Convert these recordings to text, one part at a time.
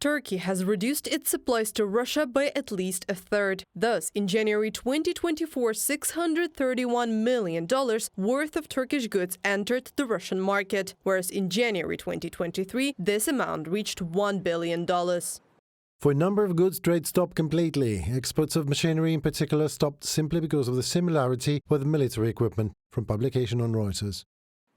Turkey has reduced its supplies to Russia by at least a third. Thus, in January 2024, $631 million worth of Turkish goods entered the Russian market, whereas in January 2023, this amount reached $1 billion. For a number of goods, trade stopped completely. Exports of machinery in particular stopped simply because of the similarity with military equipment, from publication on Reuters.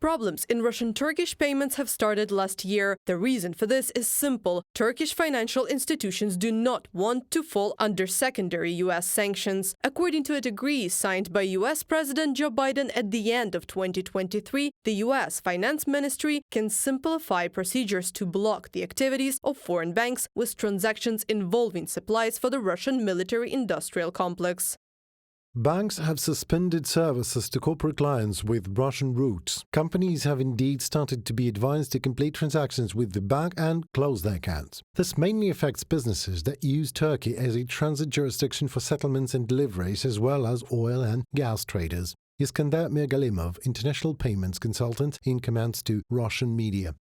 Problems in Russian-Turkish payments have started last year. The reason for this is simple. Turkish financial institutions do not want to fall under secondary U.S. sanctions. According to a decree signed by U.S. President Joe Biden at the end of 2023, the U.S. Finance Ministry can simplify procedures to block the activities of foreign banks with transactions involving supplies for the Russian military-industrial complex. Banks have suspended services to corporate clients with Russian roots. Companies have indeed started to be advised to complete transactions with the bank and close their accounts. This mainly affects businesses that use Turkey as a transit jurisdiction for settlements and deliveries, as well as oil and gas traders. Iskandar Mirgalimov, international payments consultant, in comments to Russian media.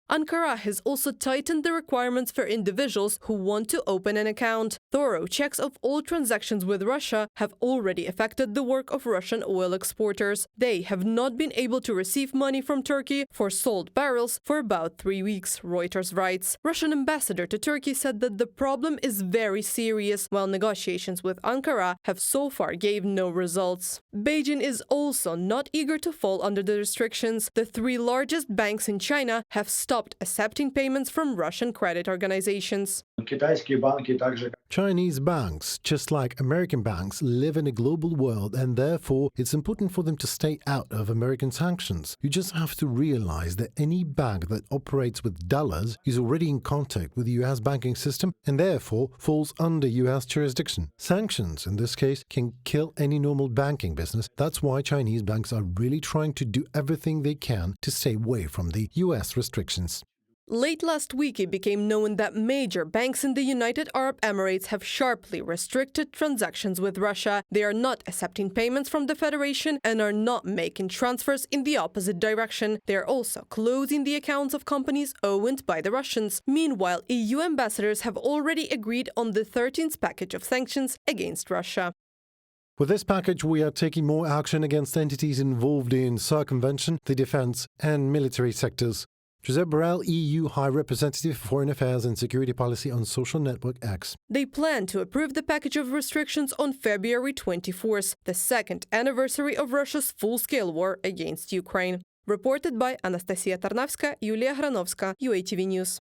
Ankara has also tightened the requirements for individuals who want to open an account. Thorough checks of all transactions with Russia have already affected the work of Russian oil exporters. They have not been able to receive money from Turkey for sold barrels for about 3 weeks, Reuters writes. Russian ambassador to Turkey said that the problem is very serious, while negotiations with Ankara have so far gave no results. Beijing is also not eager to fall under the restrictions. The 3 largest banks in China have stopped accepting payments from Russian credit organizations. Chinese banks, just like American banks, live in a global world, and therefore it's important for them to stay out of American sanctions. You just have to realize that any bank that operates with dollars is already in contact with the US banking system and therefore falls under US jurisdiction. Sanctions, in this case, can kill any normal banking business. That's why Chinese banks are really trying to do everything they can to stay away from the US restrictions. Late last week, it became known that major banks in the United Arab Emirates have sharply restricted transactions with Russia. They are not accepting payments from the Federation and are not making transfers in the opposite direction. They are also closing the accounts of companies owned by the Russians. Meanwhile, EU ambassadors have already agreed on the 13th package of sanctions against Russia. With this package, we are taking more action against entities involved in circumvention, the defense and military sectors. Josep Borrell, EU High Representative for Foreign Affairs and Security Policy on social network X. They plan to approve the package of restrictions on February 24th, the second anniversary of Russia's full-scale war against Ukraine. Reported by Anastasia Tarnavska, Yulia Hranovska, UATV News.